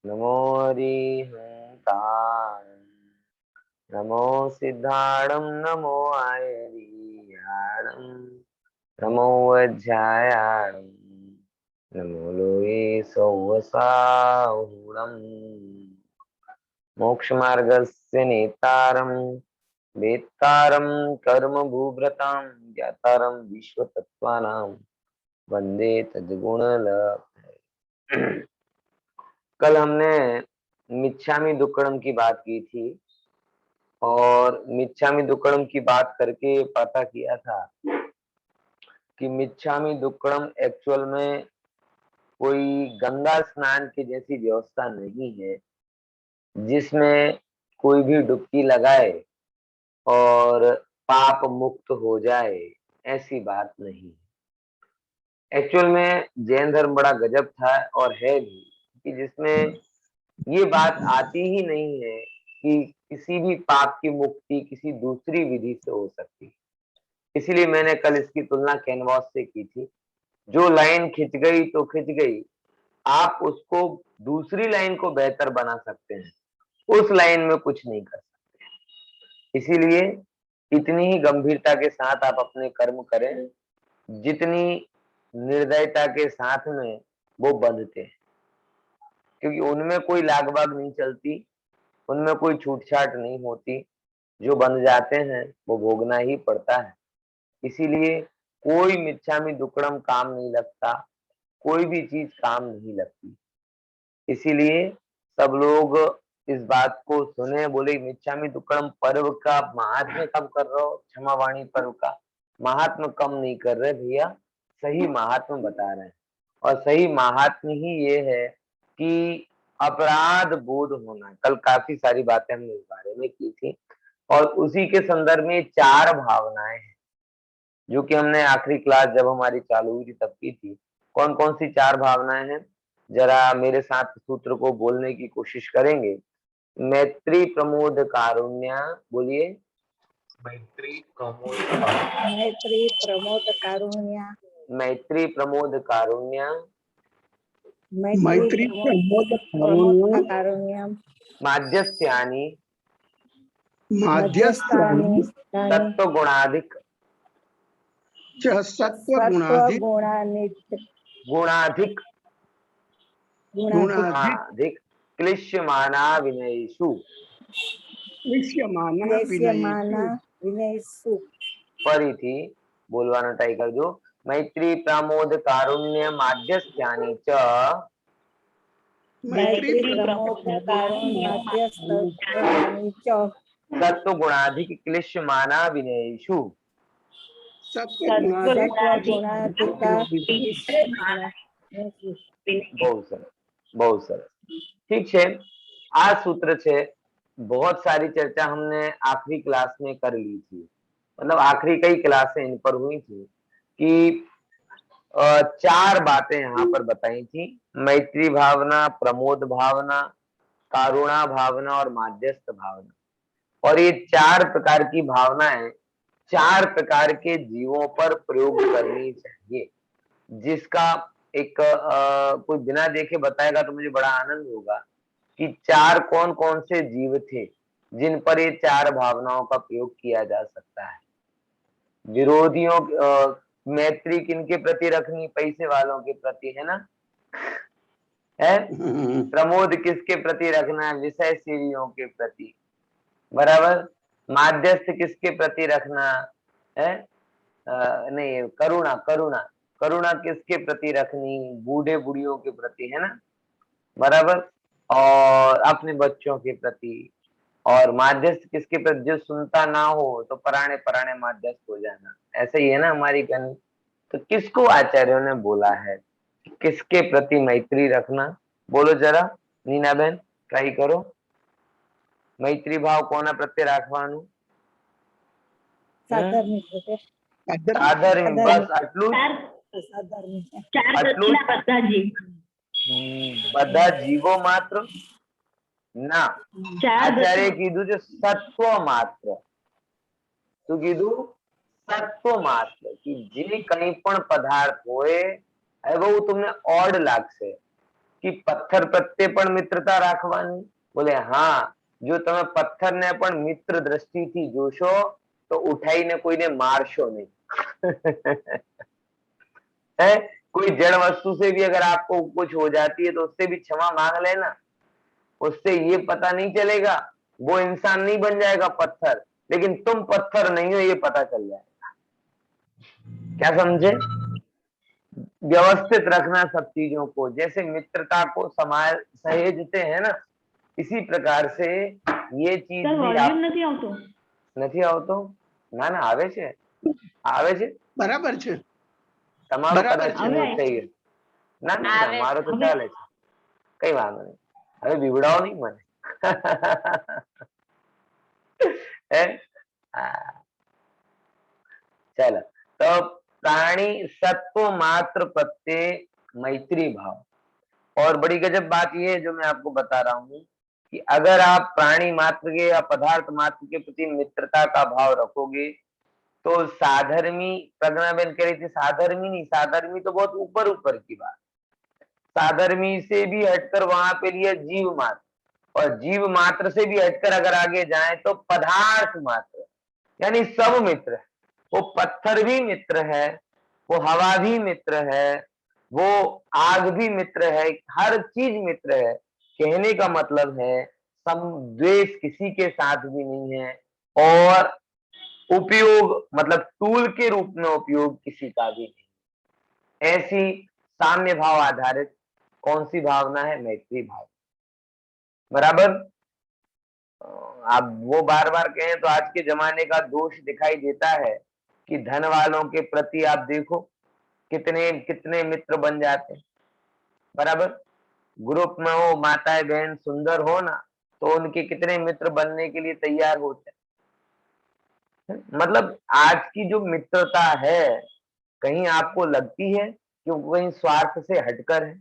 नमो हरिहंताय, नमो सिद्धाणं, नमो आयर्याणं, नमो वज्रायाणं, नमो लोये सौवसाहुणम्। मोक्षमार्गस्य नेतारं वेत्तारं कर्म भूभृतां ज्ञातारं विश्वतत्त्वानां वंदे तद्गुणल। कल हमने मिच्छामि दुक्कडम की बात की थी और मिच्छामि दुक्कडम की बात करके पता किया था कि मिच्छामि दुक्कडम एक्चुअल में कोई गंगा स्नान की जैसी व्यवस्था नहीं है जिसमें कोई भी डुबकी लगाए और पाप मुक्त हो जाए। ऐसी बात नहीं। एक्चुअल में जैन धर्म बड़ा गजब था और है भी कि जिसमें ये बात आती ही नहीं है कि किसी भी पाप की मुक्ति किसी दूसरी विधि से हो सकती। इसीलिए मैंने कल इसकी तुलना कैनवास से की थी। जो लाइन खिंच गई तो खिंच गई, आप उसको दूसरी लाइन को बेहतर बना सकते हैं, उस लाइन में कुछ नहीं कर सकते। इसीलिए इतनी ही गंभीरता के साथ आप अपने कर्म करें जितनी निर्दयता के साथ में वो बंधते हैं, क्योंकि उनमें कोई लाग बाग नहीं चलती, उनमें कोई छूट-छाट नहीं होती। जो बंध जाते हैं वो भोगना ही पड़ता है। इसीलिए कोई मिच्छामि दुक्कडम काम नहीं लगता, कोई भी चीज काम नहीं लगती। इसीलिए सब लोग इस बात को सुने, बोले मिच्छामि दुक्कडम पर्व का महात्म्य कम कर रहे हो, क्षमावाणी पर्व का महात्म्य कम नहीं कर रहे भैया, सही महात्म्य बता रहे हैं। और सही महात्म्य ही ये है कि अपराध बोध होना। कल काफी सारी बातें हमने इस बारे में की थी और उसी के संदर्भ में 4 भावनाएं हैं जो कि हमने आखिरी क्लास जब हमारी चालू हुई थी तब की थी। कौन-कौन सी 4 भावनाएं हैं? जरा मेरे साथ सूत्र को बोलने की कोशिश करेंगे। मैत्री, प्रमोद, कारुण्य, बोलिए। मैत्री प्रमोद कारुण्य। मैत्री प्रमोद कारुण्य। मैत्री, प्रमोद, कारुण्य। मैत्री प्रमोद कारुण्य। माध्यस्थ्यानि मध्यस्थानि सत्वगुणाधिक सत्वगुणाधिक गुणाधिक गुणाधिक अधिक क्लिश्यमाना विनयेषु क्लेश्यमाना विनयसु। फरीथी बोलવાનો ट्राई करजो। मैत्री, प्रमोद, कारुण्य, माध्यस्थ्यानि च मैत्री प्रमोद कारुण्य मध्यस्थानि च सत्वगुणाधिक क्लिश्यमाना विनयेषु। बहुत સરસ, बहुत સરસ। ठीक है, આ सूत्र છે। बहुत सारी चर्चा हमने आखिरी क्लास में कर ली थी, मतलब आखिरी कई क्लासें इन पर हुई थी कि 4 बातें यहाँ पर बताई थी। मैत्री भावना, प्रमोद भावना, कारुणा भावना और माध्यस्थ भावना। और ये 4 प्रकार की भावनाएं 4 प्रकार के जीवों पर प्रयोग करनी चाहिए। जिसका एक कोई बिना देखे बताएगा तो मुझे बड़ा आनंद होगा कि 4 कौन-कौन से जीव थे जिन पर ये 4 भावनाओं का प्रयोग किया जा सकता है। विरोधियों मैत्री किनके प्रति रखनी? पैसे वालों के प्रति, है ना? है? प्रमोद किसके प्रति रखना है? विषय सेवियों के प्रति, बराबर। माध्यस्थ किसके प्रति रखना है? नहीं, करुणा करुणा करुणा किसके प्रति रखनी? बूढ़े बुढ़ियों के प्रति, है ना, बराबर। और अपने बच्चों के प्रति। और माध्यस्थ किसके प्रति? जो सुनता ना हो तो पराणे पराणे माध्यस्थ हो जाना। ऐसे ही है ना हमारी कहानी। तो किसको आचार्यों ने बोला है किसके प्रति मैत्री रखना? बोलो जरा, नीना बहन ट्राई करो। मैत्री भाव कोना प्रत्ये राखवानुं? साधर्म्य, बस आटલું જ? બધા જીવો માત્ર ના, આચાર્ય કીધું છે સત્વ માત્ર। શું કીધું? સત્વ માત્ર। कि જે કંઈ પણ પદાર્થ હોય, હવે બહુ તમને ઓડ લાગશે कि पत्थर प्रत्ये पण मित्रता राखवानी? बोले हाँ, जो तमे पत्थर ने पण मित्र दृष्टि थी जोशो तो उठाईने कोईने मारशो नहीं। है कोई जड़ वस्तु से भी अगर आपको कुछ हो जाती है तो उससे भी क्षमा मांग लेना, उससे ये पता नहीं चलेगा, वो इंसान नहीं बन जाएगा पत्थर, लेकिन तुम पत्थर नहीं हो ये पता चल जाएगा। क्या समझे? व्यवस्थित रखना सब चीजों को, जैसे मित्रता को समाज सहेजते हैं ना, इसी प्रकार से ये चीज भी आप નથી આવતો? ના ના આવે છે, આવે છે, બરાબર છે, તમારો બરાબર કદાચ છે. mute થઈ ગયો. ના ના ના, મારો તો ચાલે છે, કઈ વાંધો નહીં, હવે બીવડાવો નહીં મને. હે? હા. चलो, तो प्राणी सत्व मात्र प्रत्ये मैत्री भाव। और बड़ी गजब बात ये है जो मैं आपको बता रहा हूं कि अगर आप प्राणी मात्र के या पदार्थ मात्र के प्रति मित्रता का भाव रखोगे तो साधर्मी, प्रज्ञाबेन कह रही थी साधर्मी नहीं, साधर्मी तो बहुत ऊपर ऊपर की बात, साधर्मी से भी हटकर वहां पे लिया जीव मात्र, और जीव मात्र से भी हटकर अगर आगे जाए तो पदार्थ मात्र, यानी सब मित्र है। वो पत्थर भी मित्र है, वो हवा भी मित्र है, वो आग भी मित्र है, हर चीज मित्र है। कहने का मतलब है सम द्वेष किसी के साथ भी नहीं है, और उपयोग मतलब टूल के रूप में उपयोग किसी का भी नहीं। ऐसी साम्य भाव आधारित कौन सी भावना है? मैत्री भाव। बराबर? आप वो बार बार कहें तो आज के जमाने का दोष दिखाई देता है कि धन वालों के प्रति आप देखो कितने कितने मित्र बन जाते हैं। बराबर? ग्रुप में वो माताएं बहन सुंदर हो ना तो उनके कितने मित्र बनने के लिए तैयार होते हैं। मतलब आज की जो मित्रता है कहीं आपको लगती है कि वो कहीं स्वार्थ से हटकर है?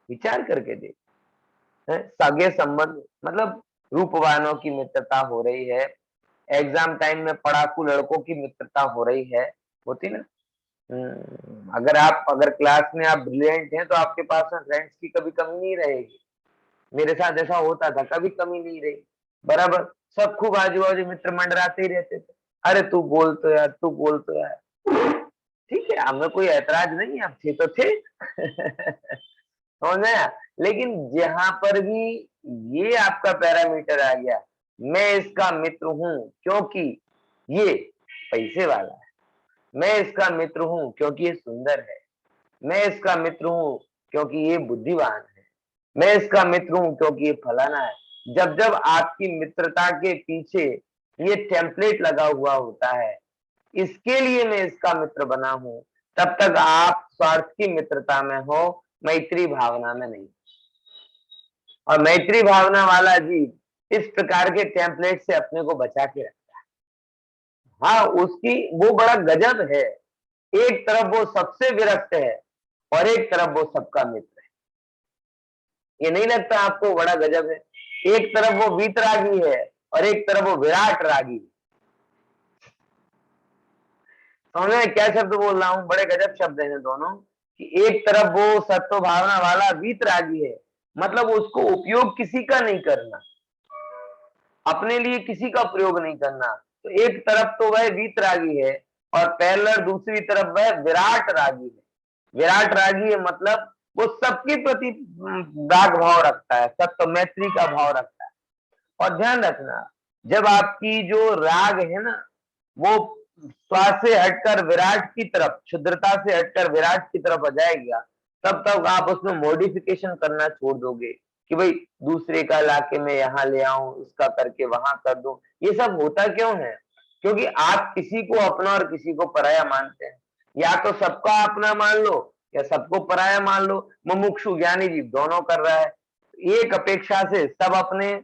विचार करके देख। सगे संबंध मतलब रूपवानों की मित्रता हो रही है, एग्जाम टाइम में पढ़ाकू लड़कों की मित्रता हो रही है, होती ना। अगर क्लास में आप ब्रिलियंट हैं तो आपके पास में फ्रेंड्स की कभी कमी नहीं रहेगी। मेरे साथ ऐसा होता था, कभी कमी नहीं रही। बराबर? सब खूब आजू बाजू मित्र मंडराते ही रहते थे, अरे तू बोल तो यार, तू बोल तो यार। ठीक है, हमें कोई ऐतराज नहीं है, आप थे तो थे। समझ आया? लेकिन जहां पर भी ये आपका पैरामीटर आ गया, मैं इसका मित्र हूं क्योंकि ये पैसे वाला है, मैं इसका मित्र हूं क्योंकि ये सुंदर है, मैं इसका मित्र हूं क्योंकि ये बुद्धिमान है, मैं इसका मित्र हूं क्योंकि ये फलाना है। जब जब आपकी मित्रता के पीछे ये टेम्पलेट लगा हुआ होता है, इसके लिए मैं इसका मित्र बना हूं, तब तक आप स्वार्थ की मित्रता में हो, मैत्री भावना में नहीं। और मैत्री भावना वाला जीव इस प्रकार के टेम्पलेट से अपने को बचा के रखता है। हाँ, उसकी वो बड़ा गजब है, एक तरफ वो सबसे विरक्त है और एक तरफ वो सबका मित्र है। ये नहीं लगता आपको बड़ा गजब है? एक तरफ वो वीतरागी है और एक तरफ वो विराट रागी। समझे क्या शब्द बोल रहा हूं? बड़े गजब शब्द हैं दोनों, कि एक तरफ वो सत्व भावना वाला वीतरागी है, मतलब उसको उपयोग किसी का नहीं करना, अपने लिए किसी का प्रयोग नहीं करना। तो एक तरफ तो वह वीतरागी है और पैरेलल दूसरी तरफ वह विराट रागी है। विराट रागी है मतलब वो सबके प्रति राग भाव रखता है, सत्व मैत्री का भाव रखता है। और ध्यान रखना, जब आपकी जो राग है ना वो स्वार्थ से हटकर विराट की तरफ, क्षुद्रता से हटकर विराट की तरफ आ जाएगा, तब तक आप उसमें मॉडिफिकेशन करना छोड़ दोगे कि भाई दूसरे का लाके मैं यहाँ ले आऊं, उसका करके वहां कर दूं। ये सब होता क्यों है? क्योंकि आप किसी को अपना और किसी को पराया मानते हैं। या तो सबका अपना मान लो या सबको पराया मान लो। मुमुक्षु ज्ञानी जीव दोनों कर रहा है। एक अपेक्षा से सब अपने,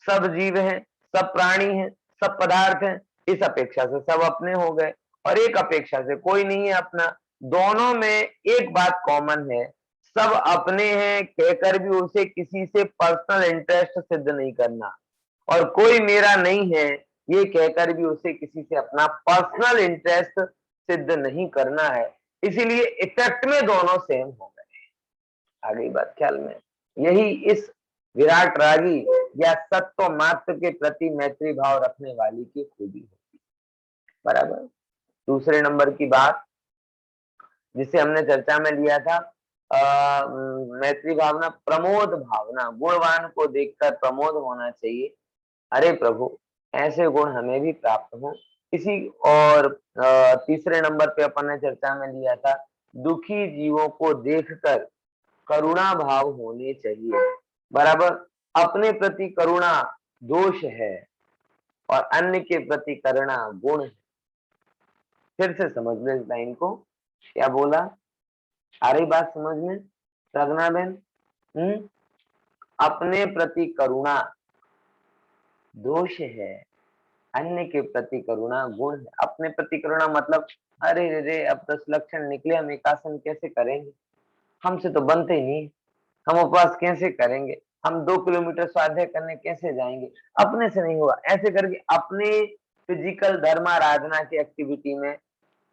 सब जीव हैं, सब प्राणी हैं, सब पदार्थ हैं, इस अपेक्षा से सब अपने हो गए, और एक अपेक्षा से कोई नहीं है अपना। दोनों में एक बात कॉमन है, सब अपने हैं कहकर भी उसे किसी से पर्सनल इंटरेस्ट सिद्ध नहीं करना, और कोई मेरा नहीं है ये कहकर भी उसे किसी से अपना पर्सनल इंटरेस्ट सिद्ध नहीं करना है। इसीलिए इफेक्ट में दोनों सेम हो गए। आ गई बात ख्याल में? यही इस विराट रागी या सत्व मात्र के प्रति मैत्री भाव रखने वाली की खूबी होती। बराबर। दूसरे नंबर की बात जिसे हमने चर्चा में लिया था, मैत्री भावना, प्रमोद भावना, गुणवान को देखकर प्रमोद होना चाहिए। अरे प्रभु, ऐसे गुण हमें भी प्राप्त हो। इसी और तीसरे नंबर पे अपन ने चर्चा में लिया था, दुखी जीवों को देखकर करुणा भाव होने चाहिए। बराबर। अपने प्रति करुणा दोष है और अन्य के प्रति करुणा गुण है। फिर से समझ लो इस लाइन को, क्या बोला? आ रही बात समझ में रगना बहन? अपने प्रति करुणा दोष है, अन्य के प्रति करुणा गुण है। अपने प्रति करुणा मतलब, अरे रे अब 10 लक्षण निकले, हम एकासन कैसे करेंगे, हमसे तो बनते ही नहीं, हम उपवास कैसे करेंगे, हम 2 किलोमीटर स्वाध्याय करने कैसे जाएंगे, अपने से नहीं होगा। ऐसे करके अपने फिजिकल धर्माराधना की एक्टिविटी में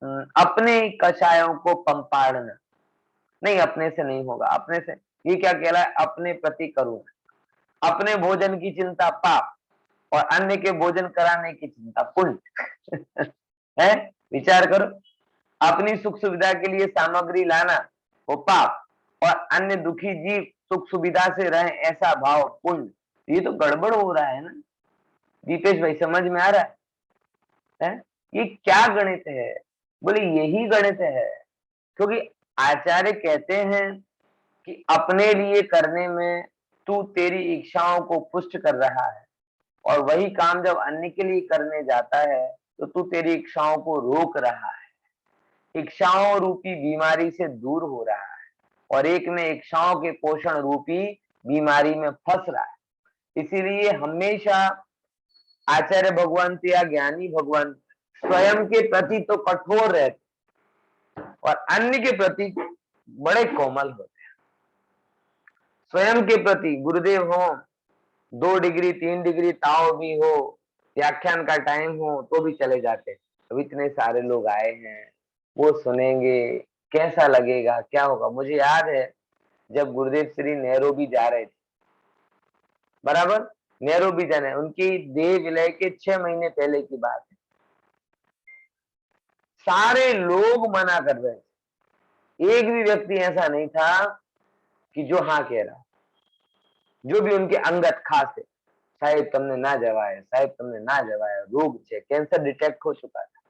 अपने कषायों को पंपाड़ना, नहीं अपने से नहीं होगा। अपने से ये क्या कहला है? अपने प्रति करुणा। अपने भोजन की चिंता पाप और अन्य के भोजन कराने की चिंता पुण्य है। विचार करो, अपनी सुख सुविधा के लिए सामग्री लाना वो पाप और अन्य दुखी जीव सुख सुविधा से रहे ऐसा भाव पुण्य। ये तो गड़बड़ हो रहा है ना दीपेश भाई, समझ में आ रहा है? ये क्या गणित है? बोले यही गणित है, क्योंकि आचार्य कहते हैं कि अपने लिए करने में तू तेरी इच्छाओं को पुष्ट कर रहा है, और वही काम जब अन्य के लिए करने जाता है तो तू तेरी इच्छाओं को रोक रहा है। इच्छाओं रूपी बीमारी से दूर हो रहा है और एक में इच्छाओं के पोषण रूपी बीमारी में फंस रहा है। इसीलिए हमेशा आचार्य भगवान या ज्ञानी भगवान स्वयं के प्रति तो कठोर रहते और अन्य के प्रति बड़े कोमल होते हैं। स्वयं के प्रति गुरुदेव हो, 2 डिग्री 3 डिग्री ताव भी हो, व्याख्यान का टाइम हो तो भी चले जाते। अब इतने सारे लोग आए हैं, वो सुनेंगे, कैसा लगेगा, क्या होगा। मुझे याद है जब गुरुदेव श्री नैरोबी जा रहे थे, बराबर, नैरोबी जाने, उनकी देह विलय के 6 महीने पहले की बात है। सारे लोग मना कर रहे थे, एक भी व्यक्ति ऐसा नहीं था कि जो हाँ कह रहा। जो भी उनके अंगत खास है, साहेब तुमने ना जवाया, साहेब तुमने ना जवाया, रोग है, कैंसर डिटेक्ट हो चुका था।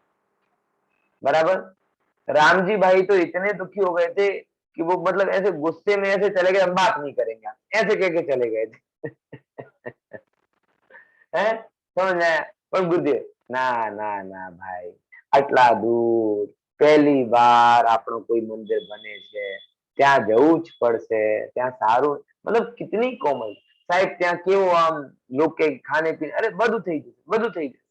बराबर। राम जी भाई तो इतने दुखी हो गए थे कि वो मतलब ऐसे गुस्से में ऐसे चले गए, हम बात नहीं करेंगे, ऐसे कह के चले गए थे है समझ आया? पर गुरुदेव ना ना ना भाई, आटला दूर पहली बार આપણો કોઈ મંદિર બને છે, ત્યાં જવું જ પડશે, ત્યાં સારું, मतलब कितनी कोमल साहेब, ત્યાં કેવો આમ लोग के खाने पीने, अरे બધું થઈ જશે, બધું થઈ જશે।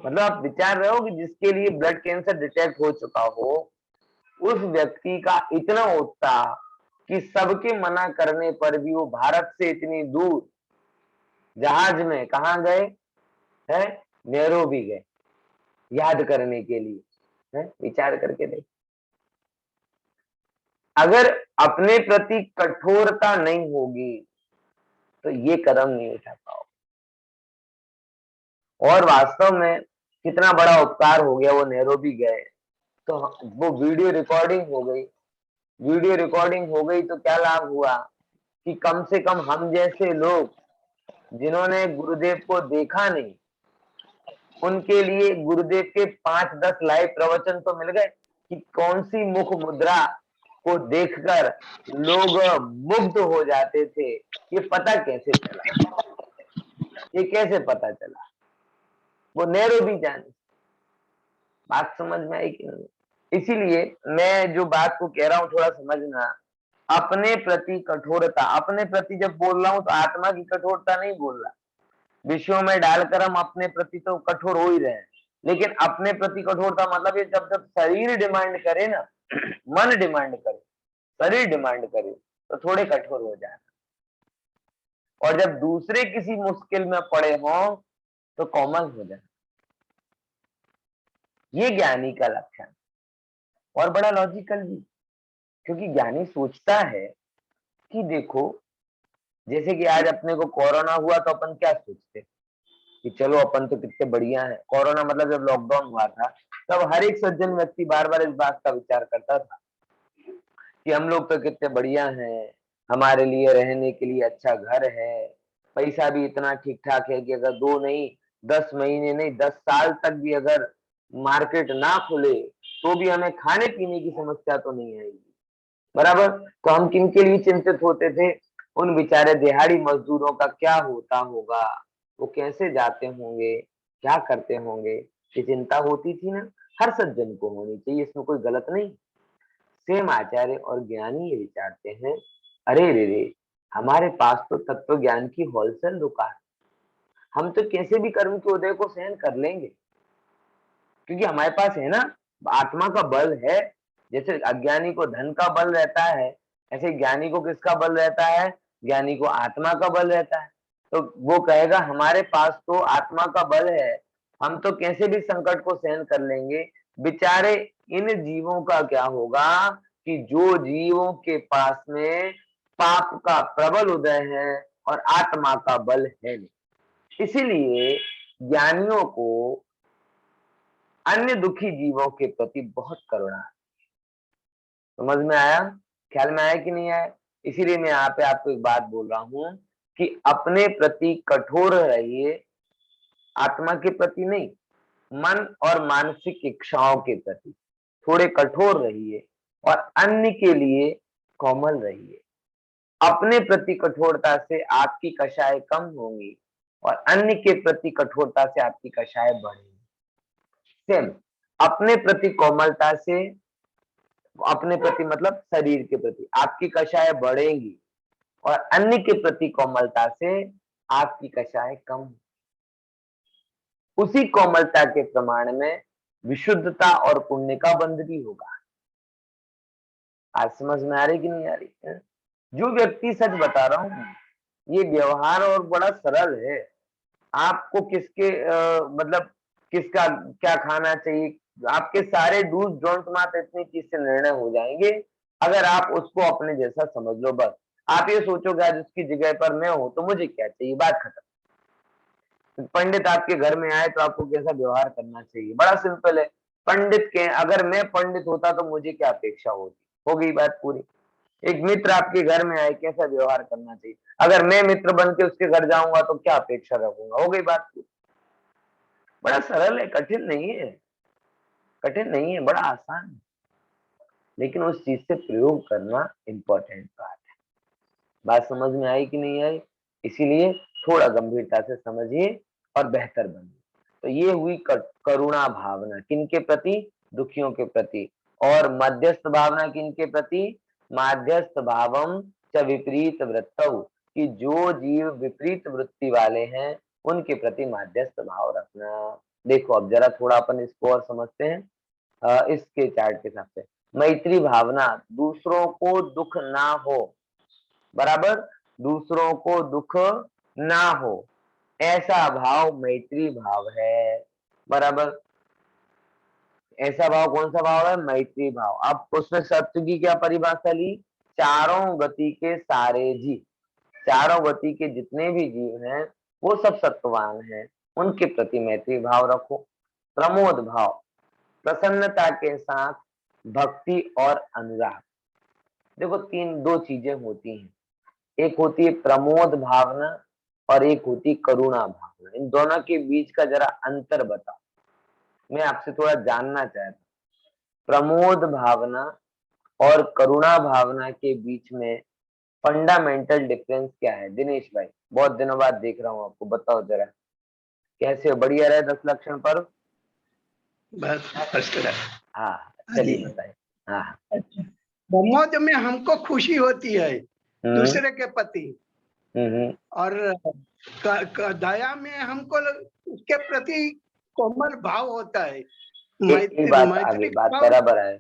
मतलब आप विचार रहे हो कि जिसके लिए ब्लड कैंसर डिटेक्ट हो चुका हो, उस व्यक्ति का इतना उत्साह कि सबके मना करने पर भी वो भारत से इतनी दूर जहाज में कहा गए हैं, नैरोबी गए याद करने के लिए है। विचार करके देख, अगर अपने प्रति कठोरता नहीं होगी तो ये कदम नहीं उठा पाओ। और वास्तव में कितना बड़ा उपकार हो गया, वो नैरोबी गए तो वो वीडियो रिकॉर्डिंग हो गई। वीडियो रिकॉर्डिंग हो गई तो क्या लाभ हुआ कि कम से कम हम जैसे लोग जिन्होंने गुरुदेव को देखा नहीं, उनके लिए गुरुदेव के 5-10 लाइव प्रवचन तो मिल गए कि कौन सी मुख मुद्रा को देखकर लोग मुग्ध हो जाते थे। ये पता कैसे चला? ये कैसे पता चला? वो नैरोबी जाने। बात समझ में आई कि नहीं? इसीलिए मैं जो बात को कह रहा हूं थोड़ा समझना। अपने प्रति कठोरता, अपने प्रति जब बोल रहा हूं तो आत्मा की कठोरता नहीं बोल रहा। विषयों में डालकर हम अपने प्रति तो कठोर हो ही रहे हैं, लेकिन अपने प्रति कठोरता मतलब ये जब जब शरीर डिमांड करे ना मन डिमांड करे, शरीर डिमांड करे तो थोड़े कठोर हो जाए, और जब दूसरे किसी मुश्किल में पड़े हों तो कोमल हो जाए। ये ज्ञानी का लक्षण, और बड़ा लॉजिकल भी। क्योंकि ज्ञानी सोचता है कि देखो, जैसे कि आज अपने को कोरोना हुआ तो अपन क्या सोचते कि चलो अपन तो कितने बढ़िया है। कोरोना मतलब जब लॉकडाउन हुआ था तब हर एक सज्जन व्यक्ति बार बार इस बात का विचार करता था कि हम लोग तो कितने बढ़िया हैं, हमारे लिए रहने के लिए अच्छा घर है, पैसा भी इतना ठीक ठाक है कि अगर 2 नहीं 10 महीने नहीं 10 साल तक भी अगर मार्केट ना खुले तो भी हमें खाने पीने की समस्या तो नहीं आएगी। बराबर। तो हम किन के लिए चिंतित होते थे? उन बेचारे दिहाड़ी मजदूरों का क्या होता होगा, वो कैसे जाते होंगे, क्या करते होंगे, ये चिंता होती थी ना। हर सज्जन को होनी चाहिए, इसमें कोई गलत नहीं। सेम आचार्य और ज्ञानी ये विचारते हैं, अरे रे रे, हमारे पास तो तत्व ज्ञान की होलसेल दुकान, हम तो कैसे भी कर्म के उदय को सहन कर लेंगे, क्योंकि हमारे पास है ना, आत्मा का बल है। जैसे अज्ञानी को धन का बल रहता है, ऐसे ज्ञानी को किसका बल रहता है? ज्ञानी को आत्मा का बल रहता है। तो वो कहेगा हमारे पास तो आत्मा का बल है, हम तो कैसे भी संकट को सहन कर लेंगे। बेचारे इन जीवों का क्या होगा कि जो जीवों के पास में पाप का प्रबल उदय है और आत्मा का बल है नहीं। इसीलिए ज्ञानियों को अन्य दुखी जीवों के प्रति बहुत करुणा है। समझ में आया? ख्याल में आया कि नहीं आया? इसीलिए मैं यहाँ पे आपको एक बात बोल रहा हूं कि अपने प्रति कठोर रहिए, आत्मा के प्रति नहीं, मन और मानसिक इच्छाओं के प्रति थोड़े कठोर रहिए और अन्य के लिए कोमल रहिए। अपने प्रति कठोरता से आपकी कषाय कम होंगी और अन्य के प्रति कठोरता से आपकी कषाय बढ़ेगी। सेम, अपने प्रति कोमलता से, अपने प्रति मतलब शरीर के प्रति आपकी कषाय बढ़ेगी और अन्य के प्रति कोमलता से आपकी कषाय कम। उसी कोमलता के प्रमाण में विशुद्धता और पुण्य का बंध भी होगा। आज समझ में आ रही कि नहीं आ रही है? जो व्यक्ति, सच बता रहा हूं, ये व्यवहार और बड़ा सरल है। आपको किसके मतलब किसका क्या खाना चाहिए, आपके सारे डूज डोंट मात्र इतनी चीज से निर्णय हो जाएंगे अगर आप उसको अपने जैसा समझ लो। बस आप ये सोचोगे आज उसकी जगह पर मैं हूं तो मुझे क्या चाहिए, बात खत्म। पंडित आपके घर में आए तो आपको कैसा व्यवहार करना चाहिए, बड़ा सिंपल है। पंडित के, अगर मैं पंडित होता तो मुझे क्या अपेक्षा होती, हो गई बात पूरी। एक मित्र आपके घर में आए, कैसा व्यवहार करना चाहिए, अगर मैं मित्र बन के उसके घर जाऊंगा तो क्या अपेक्षा रखूंगा, हो गई बात पूरी। बड़ा सरल है, कठिन नहीं है, कठिन नहीं है, बड़ा आसान है। लेकिन उस चीज से प्रयोग करना इंपॉर्टेंट बात है। बात समझ में आई कि नहीं आई? इसीलिए थोड़ा गंभीरता से समझिए और बेहतर बनिए। तो ये हुई करुणा भावना, किनके प्रति? दुखियों के प्रति। और मध्यस्थ भावना किनके प्रति? माध्यस्थ भावम च विपरीत वृत्तौ, कि जो जीव विपरीत वृत्ति वाले हैं उनके प्रति माध्यस्थ भाव रखना। देखो अब जरा थोड़ा अपन इसको और समझते हैं। इसके चार्ट के हिसाब से मैत्री भावना, दूसरों को दुख ना हो, बराबर, दूसरों को दुख ना हो, ऐसा भाव मैत्री भाव है। बराबर, ऐसा भाव कौन सा भाव है? मैत्री भाव। अब उसमें सत्य की क्या परिभाषा ली? चारों गति के सारे जीव, चारों गति के जितने भी जीव हैं वो सब सत्ववान हैं, उनके प्रति मैत्री भाव रखो। प्रमोद भाव, प्रसन्नता के साथ भक्ति और अनुराग। देखो दो चीजें होती हैं, एक होती है प्रमोद भावना और एक होती है करुणा भावना। इन दोनों के बीच का जरा अंतर बताओ, मैं आपसे थोड़ा जानना चाहता हूँ। प्रमोद भावना और करुणा भावना के बीच में फंडामेंटल डिफरेंस क्या है? दिनेश भाई, बहुत दिनों बाद देख रहा हूँ आपको, बताओ जरा, कैसे हो? बढ़िया रहे 10 लक्षण पर? बस फर्स्ट क्लास। हाँ चलिए बताइए। हाँ, प्रमोद में हमको खुशी होती है दूसरे के प्रति, और दया में हमको उसके प्रति कोमल भाव होता है। मैत्री बात बराबर है।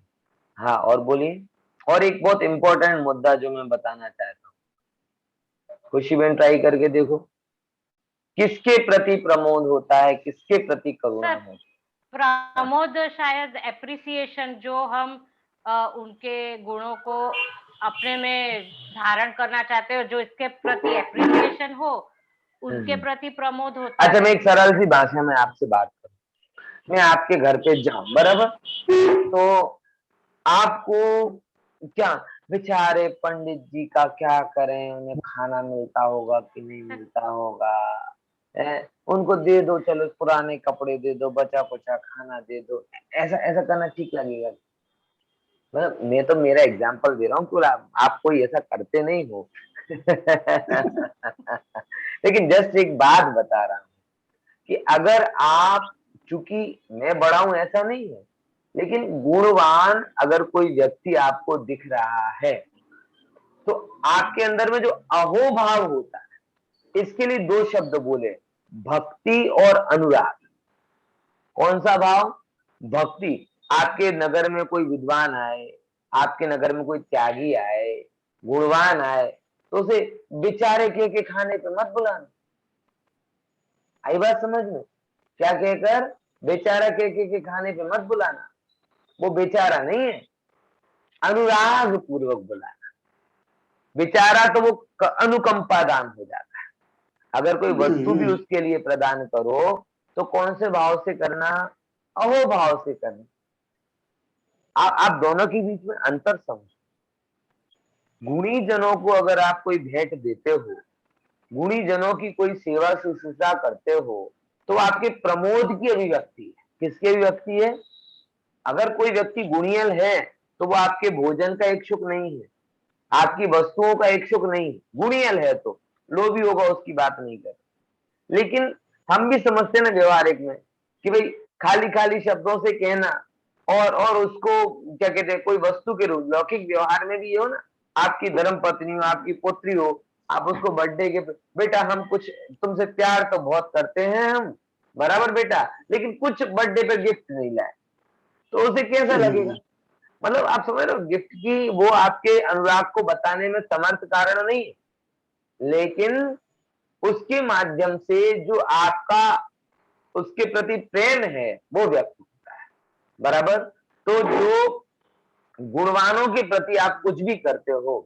हाँ और बोलिए। और एक बहुत इंपॉर्टेंट मुद्दा जो मैं बताना चाहता हूँ, खुशी बहन ट्राई करके देखो, किसके प्रति प्रमोद होता है, किसके प्रति करुणा होता है? प्रमोद शायद एप्रिसिएशन, जो हम उनके गुणों को अपने में धारण करना चाहते हो, जो इसके प्रति एप्रिसिएशन हो, उसके प्रति प्रमोद होता अच्छा, है। मैं एक सरल सी भाषा में आपसे बात करूं। मैं आपके घर पे जाऊं, बराबर, तो आपको क्या, बेचारे पंडित जी का क्या करें, उन्हें खाना मिलता होगा कि नहीं मिलता होगा, उनको दे दो, चलो पुराने कपड़े दे दो, बचा कुचा खाना दे दो, ऐसा ऐसा करना ठीक लगेगा? मतलब मैं तो मेरा एग्जाम्पल दे रहा हूँ, पूरा आप कोई ऐसा करते नहीं हो। लेकिन जस्ट एक बात बता रहा हूँ कि अगर आप, चूंकि मैं बड़ा हूं ऐसा नहीं है, लेकिन गुणवान अगर कोई व्यक्ति आपको दिख रहा है, तो आपके अंदर में जो अहोभाव होता है, इसके लिए दो शब्द बोले, भक्ति और अनुराग। कौन सा भाव? भक्ति। आपके नगर में कोई विद्वान आए, आपके नगर में कोई त्यागी आए, गुणवान आए, तो उसे बेचारे के खाने पे मत बुलाना। आई बात समझ में? क्या कहकर? बेचारा के खाने पे मत बुलाना। वो बेचारा नहीं है, अनुराग पूर्वक बुलाना। बेचारा तो वो अनुकंपा दान हो जाता है। अगर कोई वस्तु भी उसके लिए प्रदान करो तो कौन से भाव से करना? अहो भाव से करना। आप दोनों के बीच में अंतर समझो। गुणी जनों को अगर आप कोई भेंट देते हो, गुणी जनों की कोई सेवा शुश्रूषा करते हो, तो आपके प्रमोद की अभिव्यक्ति है। किसकी अभिव्यक्ति है? अगर कोई व्यक्ति गुणियल है तो वो आपके भोजन का इच्छुक नहीं है, आपकी वस्तुओं का इच्छुक नहीं है। गुणियल है तो लोभी होगा, उसकी बात नहीं कर। लेकिन हम भी समझते ना व्यवहारिक में कि भाई खाली खाली शब्दों से कहना और उसको क्या कहते हैं, कोई वस्तु के रूप, लौकिक व्यवहार में भी ये हो ना, आपकी धर्म पत्नी हो, आपकी पुत्री हो, आप उसको बर्थडे के, बेटा हम कुछ तुमसे प्यार तो बहुत करते हैं हम, बराबर बेटा, लेकिन कुछ बर्थडे पे गिफ्ट नहीं लाए, तो उसे कैसा लगेगा? मतलब आप समझ रहे हो, गिफ्ट की वो आपके अनुराग को बताने में समर्थ कारण नहीं है, लेकिन उसके माध्यम से जो आपका उसके प्रति प्रेम है वो व्यक्त होता है, बराबर। तो जो गुणवानों के प्रति आप कुछ भी करते हो,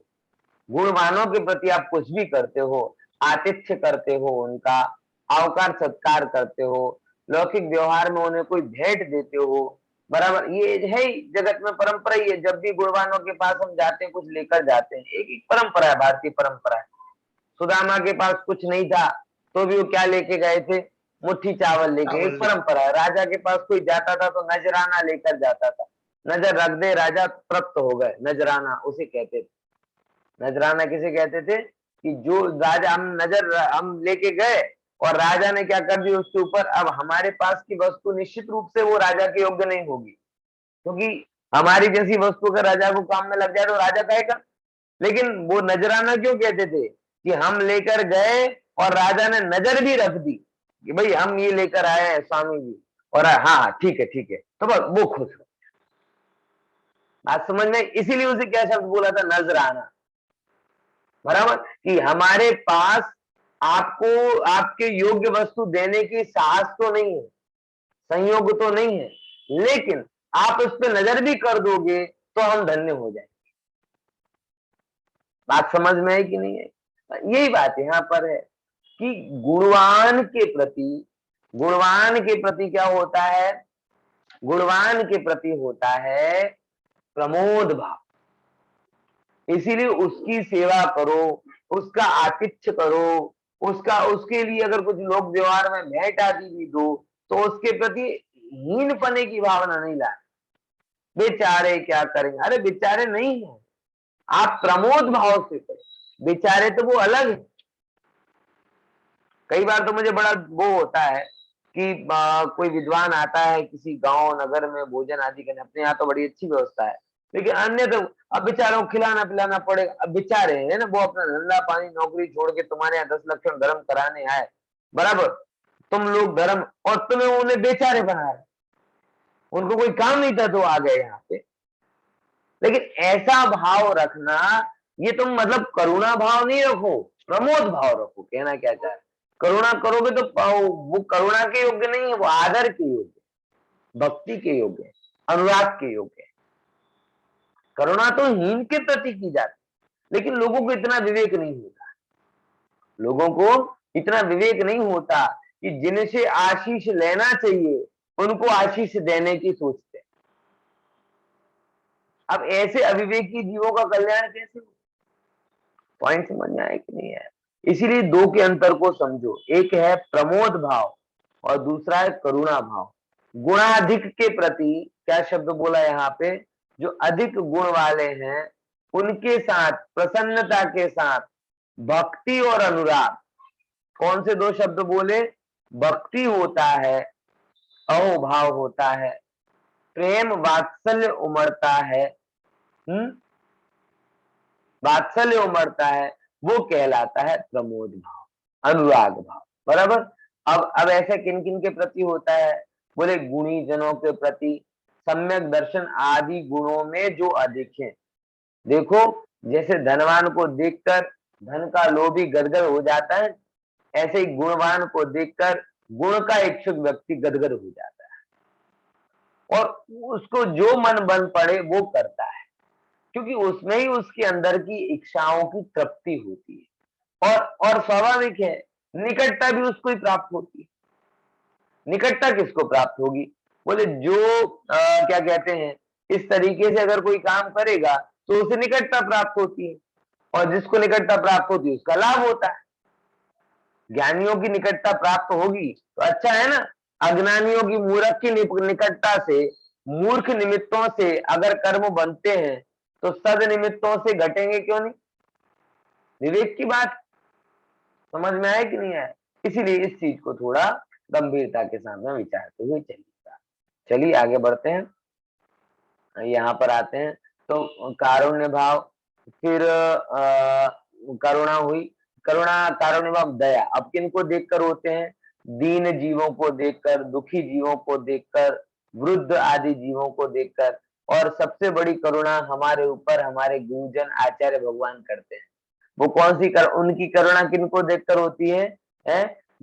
गुणवानों के प्रति आप कुछ भी करते हो, आतिथ्य करते हो, उनका आवकार सत्कार करते हो, लौकिक व्यवहार में उन्हें कोई भेंट देते हो, बराबर, ये है ही जगत में परंपरा ही है। जब भी गुणवानों के पास हम जाते हैं, कुछ लेकर जाते हैं, एक परंपरा है, भारतीय परंपरा है। सुदामा के पास कुछ नहीं था तो भी वो क्या लेके गए थे? मुट्ठी चावल लेके। एक परंपरा है। राजा के पास कोई जाता था तो नजराना लेकर जाता था। नजर रख दे राजा, तृप्त हो गए, नजराना उसे कहते थे। नजराना किसे कहते थे? कि जो राजा, हम लेके गए और राजा ने क्या कर दिया उसके ऊपर, अब हमारे पास की वस्तु निश्चित रूप से वो राजा के योग्य नहीं होगी, क्योंकि हमारी जैसी वस्तु अगर राजा को काम में लग जाए तो राजा कहेगा। लेकिन वो नजराना क्यों कहते थे? कि हम लेकर गए और राजा ने नजर भी रख दी कि भाई हम ये लेकर आए हैं स्वामी जी, और हाँ ठीक है ठीक है, तो बस वो खुश हो। बात समझ में? इसीलिए उसे क्या शब्द बोला था? नजराना, बराबर, कि हमारे पास आपको आपके योग्य वस्तु देने की साहस तो नहीं है, संयोग तो नहीं है, लेकिन आप उस पर नजर भी कर दोगे तो हम धन्य हो जाएंगे। बात समझ में है कि नहीं है? यही बात यहाँ पर है कि गुणवान के प्रति क्या होता है? गुणवान के प्रति होता है प्रमोद भाव। इसीलिए उसकी सेवा करो, उसका आतिथ्य करो, उसके लिए अगर कुछ लोग व्यवहार में भेंट आदि भी दो तो उसके प्रति हीनपने की भावना नहीं लाए। बेचारे क्या करेंगे? अरे बेचारे नहीं है, आप प्रमोद भाव से करें। बेचारे तो वो अलग है। कई बार तो मुझे बड़ा वो होता है कि कोई विद्वान आता है किसी गांव नगर में भोजन आदि करने, अपने यहाँ तो बड़ी अच्छी व्यवस्था है, लेकिन अन्य तो अब बेचारों को खिलाना पिलाना पड़ेगा। अब बेचारे है ना, वो अपना धंधा पानी नौकरी छोड़ के तुम्हारे यहाँ 10 लक्षण धर्म कराने आए, बराबर, तुम लोग धर्म, और तुम्हें उन्हें बेचारे बना रहे, उनको कोई काम नहीं था तो आ गए यहाँ पे। लेकिन ऐसा भाव रखना, ये तुम मतलब करुणा भाव नहीं रखो, प्रमोद भाव रखो। कहना क्या चाह रहे? करुणा करोगे तो वो करुणा के योग्य नहीं है, वो आदर के योग्य, भक्ति के योग्य, अनुराग के योग्य। करुणा तो हीन के प्रति की जाती, लेकिन लोगों को इतना विवेक नहीं होता, लोगों को इतना विवेक नहीं होता कि जिनसे आशीष लेना चाहिए उनको आशीष देने की सोचते। अब ऐसे अविवेकी जीवों का कल्याण कैसे हो? पॉइंट समझ में आया कि नहीं है? इसीलिए दो के अंतर को समझो, एक है प्रमोद भाव और दूसरा है करुणा भाव। गुणाधिक के प्रति क्या शब्द बोला यहाँ पे, जो अधिक गुण वाले हैं उनके साथ प्रसन्नता के साथ भक्ति और अनुराग, कौन से दो शब्द बोले? भक्ति होता है, अहोभाव होता है, प्रेम वात्सल्य उमड़ता है, वात्सल्य उमड़ता है, वो कहलाता है प्रमोद भाव, अनुराग भाव। बराबर। अब ऐसा किन किन के प्रति होता है? बोले गुणी जनों के प्रति, सम्यक दर्शन आदि गुणों में जो अधिक है। देखो जैसे धनवान को देखकर धन का लोभी गदगद हो जाता है, ऐसे ही गुणवान को देखकर गुण का इच्छुक व्यक्ति गदगद हो जाता है और उसको जो मन बन पड़े वो करता है, क्योंकि उसमें ही उसके अंदर की इच्छाओं की तृप्ति होती है और स्वाभाविक है निकटता भी उसको ही प्राप्त होती है। निकटता किसको प्राप्त होगी? बोले जो क्या कहते हैं, इस तरीके से अगर कोई काम करेगा तो उसे निकटता प्राप्त होती है और जिसको निकटता प्राप्त होती है उसका लाभ होता है। ज्ञानियों की निकटता प्राप्त होगी तो अच्छा है ना। अज्ञानियों की, मूर्ख की निकटता से, मूर्ख निमित्तों से अगर कर्म बनते हैं तो सद निमित्तों से घटेंगे क्यों नहीं? विवेक की बात समझ में आए कि नहीं आए? इसीलिए इस चीज को थोड़ा गंभीरता के साथ में विचारते हुए चलिएगा। चलिए आगे बढ़ते हैं, यहाँ पर आते हैं। तो कारुण्य भाव, फिर करुणा हुई, करुणा कारुण्य भाव दया। अब किनको देखकर होते हैं? दीन जीवों को देखकर, दुखी जीवों को देखकर, वृद्ध आदि जीवों को देखकर। और सबसे बड़ी करुणा हमारे ऊपर हमारे गुरुजन आचार्य भगवान करते हैं। वो कौन सी उनकी करुणा किनको देखकर होती है?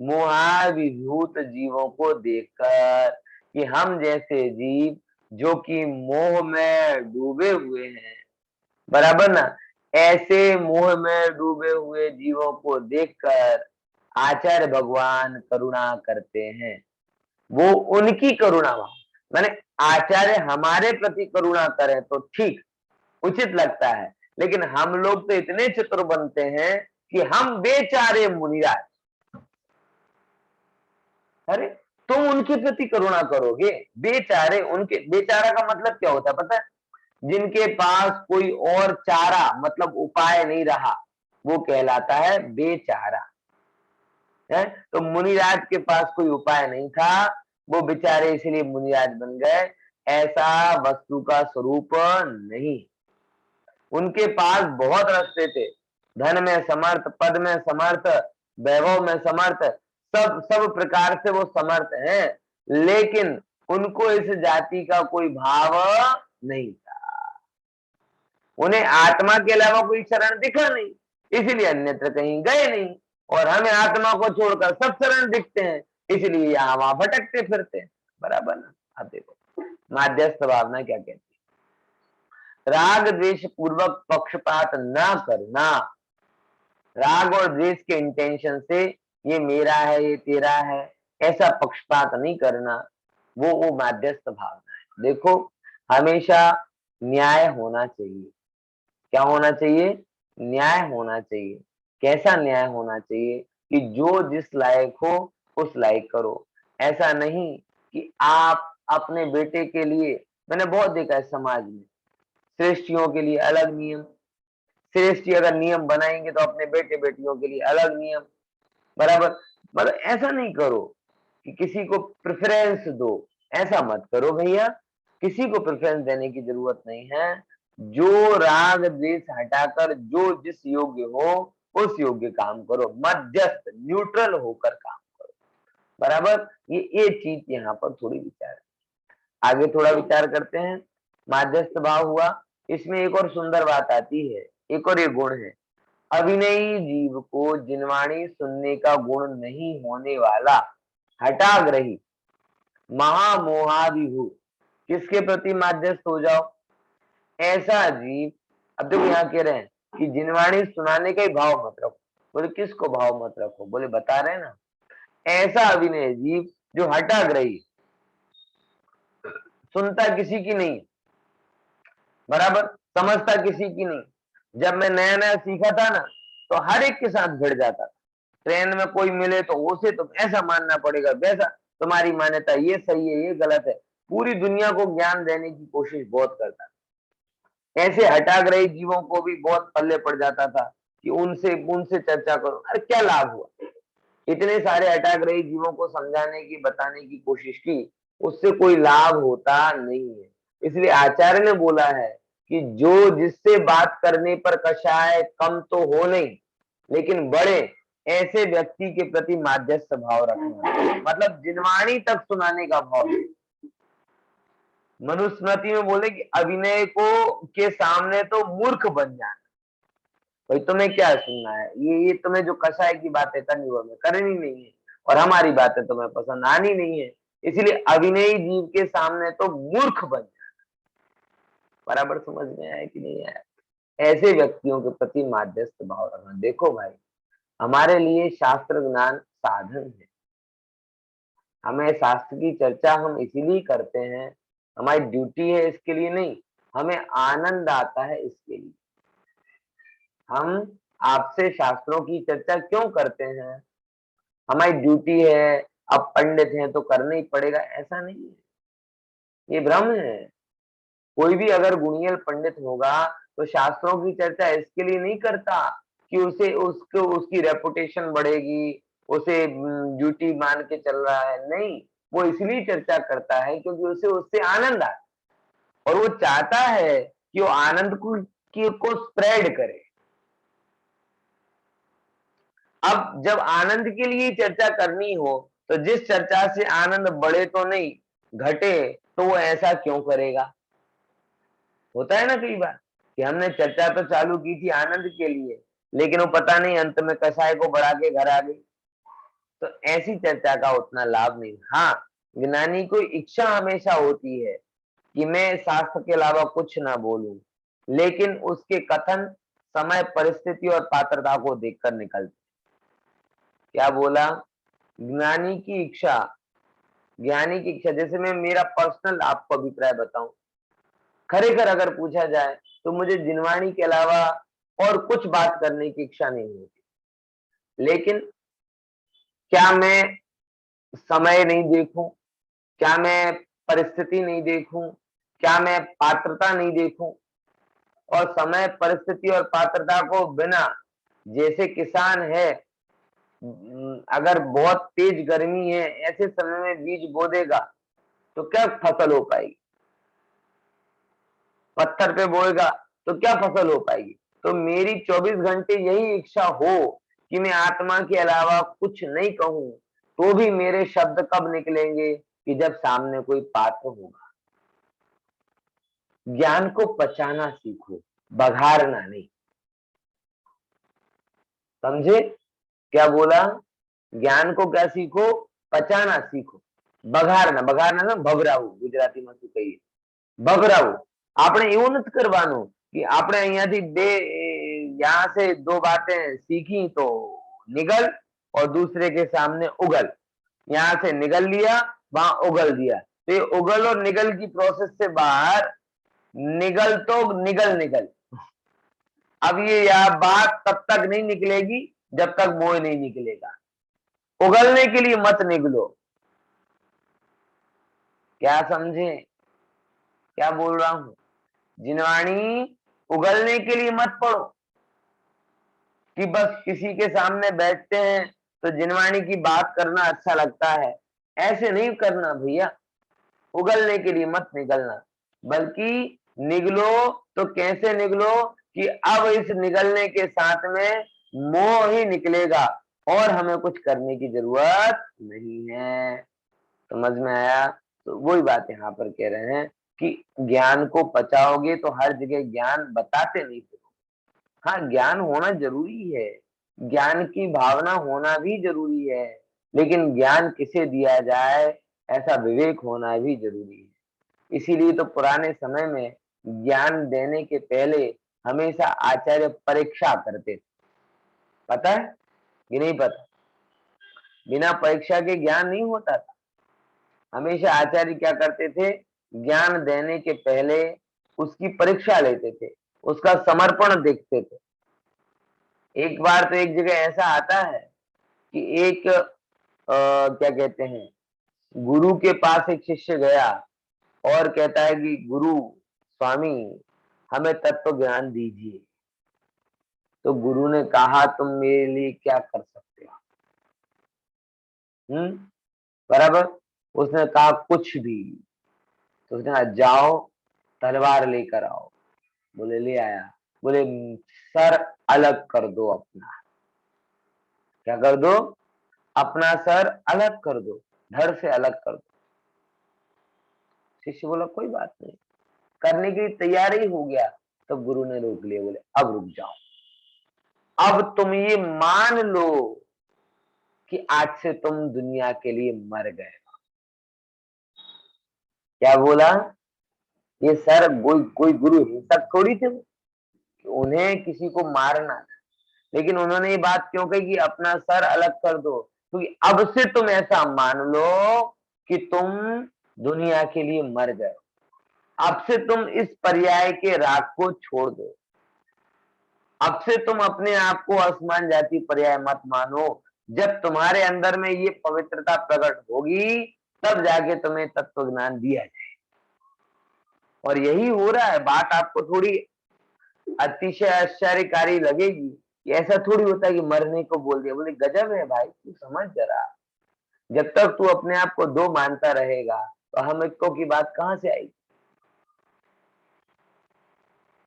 मोहाविभूत जीवों को देखकर, कि हम जैसे जीव जो कि मोह में डूबे हुए हैं, बराबर ना, ऐसे मोह में डूबे हुए जीवों को देखकर आचार्य भगवान करुणा करते हैं। वो उनकी करुणा, माने आचार्य हमारे प्रति करुणा करें तो ठीक उचित लगता है, लेकिन हम लोग तो इतने चतुर बनते हैं कि हम बेचारे मुनिराज, अरे तुम उनके प्रति करुणा करोगे? बेचारे, उनके बेचारा का मतलब क्या होता है पता है? जिनके पास कोई और चारा मतलब उपाय नहीं रहा, वो कहलाता है बेचारा है। तो मुनिराज के पास कोई उपाय नहीं था, वो बेचारे इसलिए मुनिराज बन गए, ऐसा वस्तु का स्वरूप नहीं। उनके पास बहुत रास्ते थे, धन में समर्थ, पद में समर्थ, वैभव में समर्थ, सब प्रकार से वो समर्थ हैं, लेकिन उनको इस जाति का कोई भाव नहीं था। उन्हें आत्मा के अलावा कोई शरण दिखा नहीं, इसीलिए अन्यत्र कहीं गए नहीं। और हमें आत्मा को छोड़कर सब शरण दिखते हैं, इसलिए यहाँ वहां भटकते फिरते हैं। बराबर ना? आप देखो माध्यस्थ भावना क्या कहती है? राग द्वेष पूर्वक पक्षपात ना करना। राग और द्वेष के इंटेंशन से ये मेरा है, ये तेरा है, ऐसा पक्षपात नहीं करना, वो माध्यस्थ भावना है। देखो हमेशा न्याय होना चाहिए। क्या होना चाहिए? न्याय होना चाहिए। कैसा न्याय होना चाहिए? कि जो जिस लायक हो उस लायक करो। ऐसा नहीं कि आप अपने बेटे के लिए, मैंने बहुत देखा है समाज में, श्रेष्ठियों के लिए अलग नियम, श्रेष्ठी अगर नियम बनाएंगे तो अपने बेटे बेटियों के लिए अलग नियम, बराबर। मतलब ऐसा नहीं करो कि किसी को प्रेफरेंस दो, ऐसा मत करो भैया, किसी को प्रेफरेंस देने की जरूरत नहीं है। जो राग द्वेष हटाकर जो जिस योग्य हो उस योग्य काम करो, मध्यस्थ न्यूट्रल होकर काम करो, बराबर। ये चीज यहाँ पर थोड़ी विचार है। आगे थोड़ा विचार करते हैं। माध्यस्थ भाव हुआ, इसमें एक और सुंदर बात आती है, एक और ये गुण है, अभिनयी जीव को जिनवाणी सुनने का गुण नहीं होने वाला हठाग्रही महामोहाभिभूत, किसके प्रति माध्यस्थ हो जाओ? ऐसा जीव, अब देखो यहाँ कह रहे हैं कि जिनवाणी सुनाने का ही भाव मत रखो। बोले किसको भाव मत रखो? बोले बता रहे हैं ना, ऐसा अभिनय जीव जो हठाग्रही, सुनता किसी की नहीं, बराबर समझता किसी की नहीं। जब मैं नया नया सीखा था ना, तो हर एक के साथ भिड़ जाता था। ट्रेन में कोई मिले तो उसे तो ऐसा मानना पड़ेगा, वैसा, तुम्हारी मान्यता ये सही है, ये गलत है। पूरी दुनिया को ज्ञान देने की कोशिश बहुत करता था। ऐसे हठाग्रही जीवों को भी बहुत पल्ले पड़ जाता था कि उनसे उनसे चर्चा करो। अरे क्या लाभ हुआ? इतने सारे हठाग्रही जीवों को समझाने की, बताने की कोशिश की, उससे कोई लाभ होता नहीं है। इसलिए आचार्य ने बोला है कि जो जिससे बात करने पर कषाय कम तो हो नहीं, लेकिन बड़े, ऐसे व्यक्ति के प्रति माध्यस्थ भाव रखना, मतलब जिनवाणी तक सुनाने का भाव। मनुस्मृति में बोले कि अभिनय को के सामने तो मूर्ख बन जाना। भाई तुम्हें क्या सुनना है? ये तुम्हें जो कषाय की बातें करनी वो हमें करनी नहीं है, और हमारी बातें तुम्हें पसंद आनी नहीं है। इसलिए अभिनयी जीव के सामने तो मूर्ख बन जाना। बराबर समझ में आया कि नहीं आया? ऐसे व्यक्तियों के प्रति माध्यस्थ भाव रखना। देखो भाई, हमारे लिए शास्त्र ज्ञान साधन है। हमें शास्त्र की चर्चा हम इसीलिए करते हैं, हमारी ड्यूटी है इसके लिए नहीं, हमें आनंद आता है इसके लिए। हम आपसे शास्त्रों की चर्चा क्यों करते हैं? हमारी ड्यूटी है, अब पंडित हैं तो करना ही पड़ेगा, ऐसा नहीं है, ये भ्रम है। कोई भी अगर गुणियल पंडित होगा तो शास्त्रों की चर्चा इसके लिए नहीं करता कि उसे उसको उसकी रेपुटेशन बढ़ेगी, उसे ड्यूटी मान के चल रहा है, नहीं। वो इसलिए चर्चा करता है क्योंकि उसे उससे आनंद आता, और वो चाहता है कि वो आनंद को स्प्रेड करे। अब जब आनंद के लिए चर्चा करनी हो, तो जिस चर्चा से आनंद बढ़े तो नहीं, घटे, तो वो ऐसा क्यों करेगा? होता है ना कई बार कि हमने चर्चा तो चालू की थी आनंद के लिए, लेकिन वो पता नहीं अंत में कषाय को बढ़ा के घर आ गई। तो ऐसी चर्चा का उतना लाभ नहीं। हाँ, ज्ञानी को इच्छा हमेशा होती है कि मैं शास्त्र के अलावा कुछ ना बोलूं, लेकिन उसके कथन समय, परिस्थिति और पात्रता को देखकर निकलते। क्या बोला? ज्ञानी की इच्छा, ज्ञानी की इच्छा। जैसे मैं मेरा पर्सनल आपको अभिप्राय बताऊं, खरेखर अगर पूछा जाए तो मुझे जिनवाणी के अलावा और कुछ बात करने की इच्छा नहीं होती। लेकिन क्या मैं समय नहीं देखूं? क्या मैं परिस्थिति नहीं देखूं? क्या मैं पात्रता नहीं देखूं? और समय, परिस्थिति और पात्रता को बिना, जैसे किसान है, अगर बहुत तेज गर्मी है, ऐसे समय में बीज बो देगा तो क्या फसल हो पाएगी? पत्थर पे बोएगा तो क्या फसल हो पाएगी? तो मेरी 24 घंटे यही इच्छा हो कि मैं आत्मा के अलावा कुछ नहीं कहूं, तो भी मेरे शब्द कब निकलेंगे? कि जब सामने कोई पात्र होगा। ज्ञान को पचाना सीखो, बघारना नहीं। समझे क्या बोला? ज्ञान को क्या सीखो? पचाना सीखो। बघारना, बघारना ना ભભરાવું ગુજરાતીમાં શું કહીએ? ભભરાવું। આપણે એવું નથી કરવાનું कि આપણે અહીંયાથી यहाँ से दो बातें सीखी तो निगल, और दूसरे के सामने उगल। यहाँ से निगल लिया, वहां उगल दिया, तो ये उगल और निगल की प्रोसेस से बाहर, निगल तो निगल। अब ये बात तब तक नहीं निकलेगी जब तक मोह नहीं निकलेगा। उगलने के लिए मत निकलो। क्या समझे क्या बोल रहा हूं? जिनवाणी उगलने के लिए मत पढ़ो कि बस किसी के सामने बैठते हैं तो जिनवाणी की बात करना अच्छा लगता है, ऐसे नहीं करना भैया। उगलने के लिए मत निकलना, बल्कि निगलो तो कैसे निकलो कि अब इस निकलने के साथ में मोह ही निकलेगा और हमें कुछ करने की जरूरत नहीं है। समझ में आया? तो वही बात यहाँ पर कह रहे हैं कि ज्ञान को पचाओगे तो हर जगह ज्ञान बताते नहीं फिरो। हाँ, ज्ञान होना जरूरी है, ज्ञान की भावना होना भी जरूरी है, लेकिन ज्ञान किसे दिया जाए ऐसा विवेक होना भी जरूरी है। इसीलिए तो पुराने समय में ज्ञान देने के पहले हमेशा आचार्य परीक्षा करते थे। पता है कि नहीं पता? बिना परीक्षा के ज्ञान नहीं होता था। हमेशा आचार्य क्या करते थे, ज्ञान देने के पहले उसकी परीक्षा लेते थे, उसका समर्पण देखते थे। एक बार तो एक जगह ऐसा आता है कि एक क्या कहते हैं, गुरु के पास एक शिष्य गया और कहता है कि गुरु स्वामी हमें तत्व ज्ञान दीजिए। तो गुरु ने कहा तुम मेरे लिए क्या कर सकते हो? बराबर। उसने कहा कुछ भी। तो उसने कहा जाओ तलवार लेकर आओ। बोले ले आया। बोले सर अलग कर दो अपना। क्या कर दो? अपना सर अलग कर दो, धड़ से अलग कर दो। शिष्य बोला कोई बात नहीं, करने की तैयारी हो गया। तो गुरु ने रोक लिया, बोले अब रुक जाओ, अब तुम ये मान लो कि आज से तुम दुनिया के लिए मर गए। क्या बोला? ये सर कोई गुरु हिंसक थोड़ी थे कि उन्हें किसी को मारना, लेकिन उन्होंने ये बात क्यों कही कि अपना सर अलग कर दो? क्योंकि अब से तुम ऐसा मान लो कि तुम दुनिया के लिए मर गए। अब से तुम इस पर्याय के राग को छोड़ दो। अब से तुम अपने आप को आसमान जाति पर्याय मत मानो। जब तुम्हारे अंदर में ये पवित्रता प्रकट होगी तब जाके तुम्हें तत्व ज्ञान दिया जाए। और यही हो रहा है। बात आपको थोड़ी अतिशय आश्चर्यकारी लगेगी। ऐसा थोड़ी होता है कि मरने को बोल दिया। बोले गजब है भाई, तू समझ जरा। जब तक तू अपने आप को दो मानता रहेगा तो हम इक्को की बात कहां से आएगी?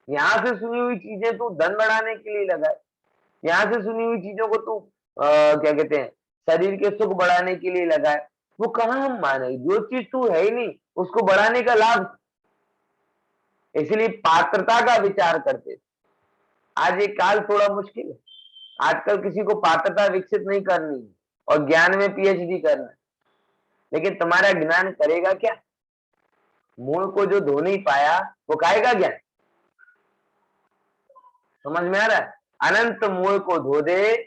यहां से सुनी हुई चीजें तू धन बढ़ाने के लिए लगाए, यहां से सुनी हुई चीजों को तू क्या कहते हैं, शरीर के सुख बढ़ाने के लिए लगाए। वो कहां हम माने? जो चीज तू है ही नहीं उसको बढ़ाने का लाभ। इसलिए पात्रता का विचार करते थे। आज ये काल थोड़ा मुश्किल है। आजकल किसी को पात्रता विकसित नहीं करनी है और ज्ञान में पीएचडी करना है, लेकिन तुम्हारा ज्ञान करेगा क्या? मूल को जो धो नहीं पाया वो खाएगा ज्ञान। समझ में आ रहा है? अनंत मूल को धो दे